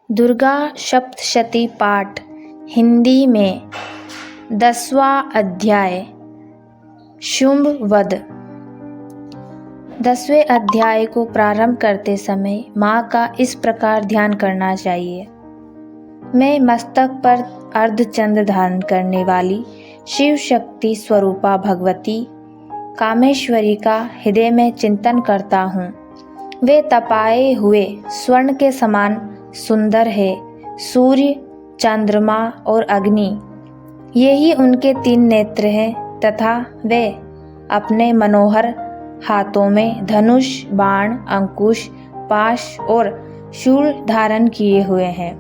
दुर्गा सप्तशती पाठ हिंदी में 10वां अध्याय शुंभ वध। 10वें अध्याय को प्रारंभ करते समय माँ का इस प्रकार ध्यान करना चाहिए। मैं मस्तक पर अर्धचंद्र धारण करने वाली शिव शक्ति स्वरूपा भगवती कामेश्वरी का हृदय में चिंतन करता हूँ। वे तपाए हुए स्वर्ण के समान सुंदर है। सूर्य, चंद्रमा और अग्नि, यही उनके 3 नेत्र हैं तथा वे अपने मनोहर हाथों में धनुष, बाण, अंकुश, पाश और शूल धारण किए हुए हैं।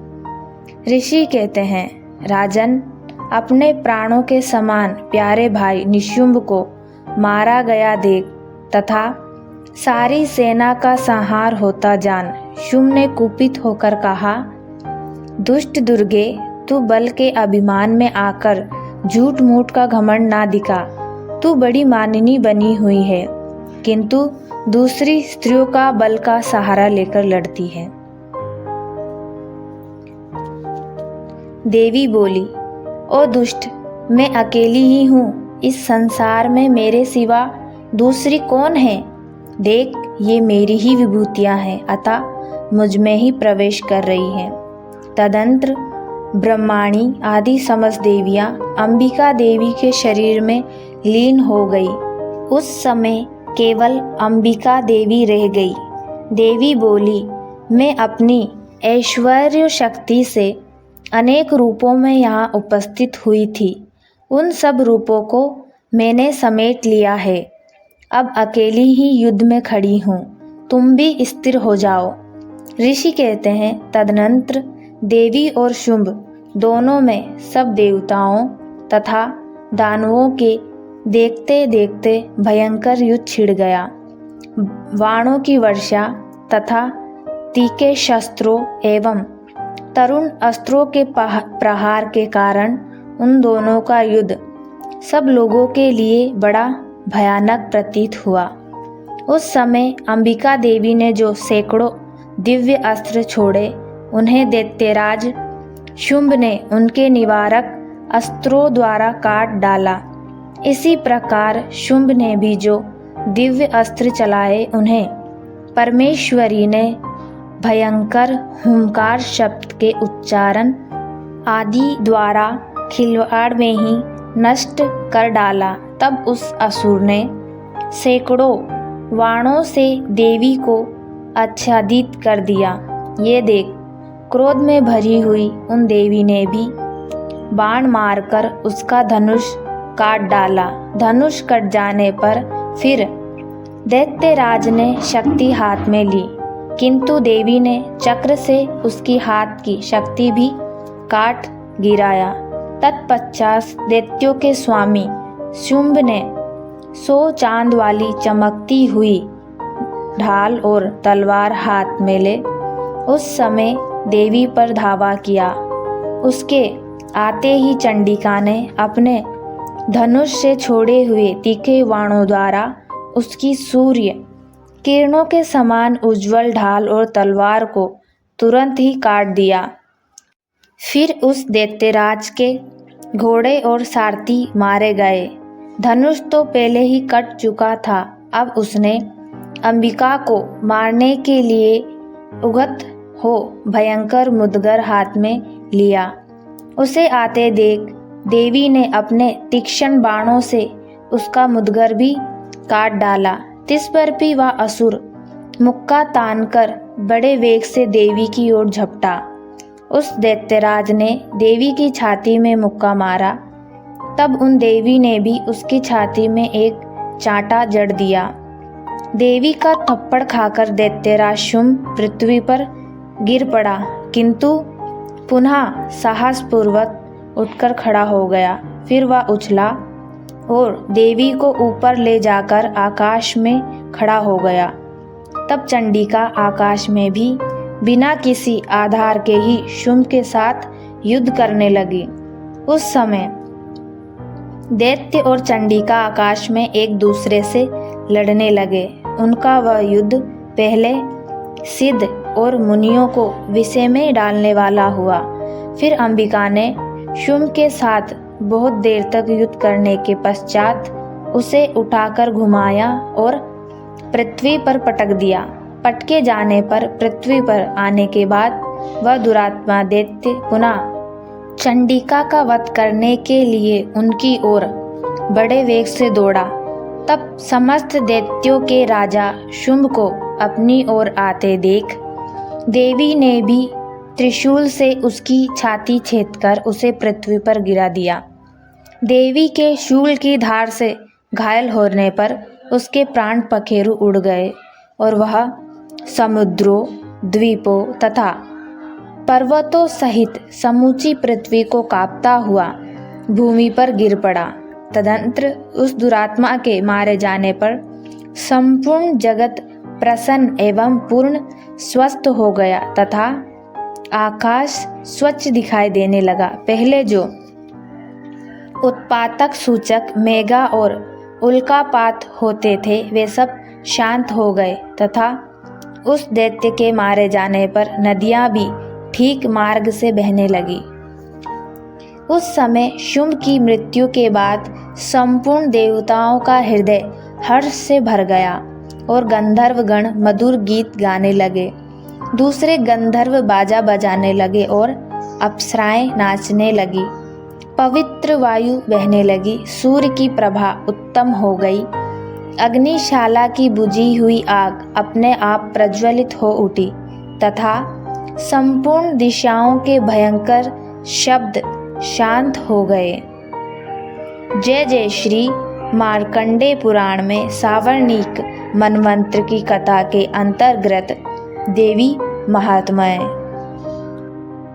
ऋषि कहते हैं, राजन, अपने प्राणों के समान प्यारे भाई निशुंभ को मारा गया देख तथा सारी सेना का संहार होता जान शुंभ ने कुपित होकर कहा, दुष्ट दुर्गे, तू बल के अभिमान में आकर झूठ मूठ का घमंड ना दिखा। तू बड़ी मानिनी बनी हुई है, किंतु दूसरी स्त्रियों का बल का सहारा लेकर लड़ती है। देवी बोली, ओ दुष्ट, मैं अकेली ही हूँ। इस संसार में मेरे सिवा दूसरी कौन है? देख, ये मेरी ही विभूतियाँ हैं, अतः मुझ में ही प्रवेश कर रही हैं। तदंतर ब्रह्माणी आदि समस्त देवियाँ अंबिका देवी के शरीर में लीन हो गई। उस समय केवल अंबिका देवी रह गई। देवी बोली, मैं अपनी ऐश्वर्य शक्ति से अनेक रूपों में यहाँ उपस्थित हुई थी। उन सब रूपों को मैंने समेट लिया है। अब अकेली ही युद्ध में खड़ी हूँ, तुम भी स्थिर हो जाओ। ऋषि कहते हैं, तदनंतर देवी और शुंभ दोनों में सब देवताओं तथा दानवों के देखते देखते भयंकर युद्ध छिड़ गया। बाणों की वर्षा तथा तीखे शस्त्रों एवं तरुण अस्त्रों के प्रहार के कारण उन दोनों का युद्ध सब लोगों के लिए बड़ा भयानक प्रतीत हुआ। उस समय अंबिका देवी ने जो सैकड़ों दिव्य अस्त्र छोड़े, उन्हें दैत्यराज शुंभ ने उनके निवारक अस्त्रों द्वारा काट डाला। इसी प्रकार शुंभ ने भी जो दिव्य अस्त्र चलाए, उन्हें परमेश्वरी ने भयंकर हुंकार शब्द के उच्चारण आदि द्वारा खिलवाड़ में ही नष्ट कर डाला। तब उस असुर ने सैकड़ों बाणों से देवी को आच्छादित कर दिया। ये देख क्रोध में भरी हुई उन देवी ने भी बाण मारकर उसका धनुष काट डाला। धनुष कट जाने पर फिर दैत्यराज ने शक्ति हाथ में ली, किंतु देवी ने चक्र से उसकी हाथ की शक्ति भी काट गिराया। तत्पश्चात दैत्यों के स्वामी शुंभ ने 100 चांद वाली चमकती हुई ढाल और तलवार हाथ में ले उस समय देवी पर धावा किया। उसके आते ही चंडिका ने अपने धनुष से छोड़े हुए तीखे बाणों द्वारा उसकी सूर्य किरणों के समान उज्जवल ढाल और तलवार को तुरंत ही काट दिया। फिर उस दैत्यराज के घोड़े और सारथी मारे गए। धनुष तो पहले ही कट चुका था, अब उसने अंबिका को मारने के लिए उगत हो भयंकर मुदगर हाथ में लिया। उसे आते देख देवी ने अपने तीक्ष्ण बाणों से उसका मुदगर भी काट डाला। तिस पर भी वह असुर मुक्का तानकर बड़े वेग से देवी की ओर झपटा। उस दैत्यराज ने देवी की छाती में मुक्का मारा। तब उन देवी ने भी उसकी छाती में एक चांटा जड़ दिया। देवी का थप्पड़ खाकर दैत्यराज शुंभ पृथ्वी पर गिर पड़ा, किंतु पुनः साहसपूर्वक उठकर खड़ा हो गया। फिर वह उछला और देवी को ऊपर ले जाकर आकाश में खड़ा हो गया। तब चंडिका आकाश में भी बिना किसी आधार के ही शुंभ के साथ युद्ध करने लगी। उस समय दैत्य और चंडिका आकाश में एक दूसरे से लड़ने लगे। उनका वह युद्ध पहले सिद्ध और मुनियों को विषय में डालने वाला हुआ। फिर अंबिका ने शुंभ के साथ बहुत देर तक युद्ध करने के पश्चात उसे उठाकर घुमाया और पृथ्वी पर पटक दिया। पटके जाने पर पृथ्वी पर आने के बाद वह दुरात्मा दैत्य पुनः चंडिका का वध करने के लिए उनकी ओर बड़े वेग से दौड़ा। तब समस्त दैत्यों के राजा शुंभ को अपनी ओर आते देख देवी ने भी त्रिशूल से उसकी छाती छेदकर उसे पृथ्वी पर गिरा दिया। देवी के शूल की धार से घायल होने पर उसके प्राण पखेरु उड़ गए और वह समुद्रों, द्वीपों तथा पर्वतों सहित समूची पृथ्वी को कांपता हुआ भूमि पर गिर पड़ा। तदंतर उस दुरात्मा के मारे जाने पर संपूर्ण जगत प्रसन्न एवं पूर्ण स्वस्थ हो गया तथा आकाश स्वच्छ दिखाई देने लगा। पहले जो उत्पातक सूचक मेघा और उल्कापात होते थे वे सब शांत हो गए तथा उस दैत्य के मारे जाने पर नदियां भी ठीक मार्ग से बहने लगी। उस समय शुंभ की मृत्यु के बाद संपूर्ण देवताओं का हृदय हर्ष से भर गया और गंधर्वगण मधुर गीत गाने लगे। दूसरे गंधर्व बाजा बजाने लगे और अप्सराएं नाचने लगी। पवित्र वायु बहने लगी। सूर्य की प्रभा उत्तम हो गई। अग्निशाला की बुझी हुई आग अपने आप प्रज्वलित हो उठी तथा संपूर्ण दिशाओं के भयंकर शब्द शांत हो गए। जय जय श्री मार्कंडेय पुराण में सावर्णिक मनमंत्र की कथा के अंतर्गत देवी महात्म्य।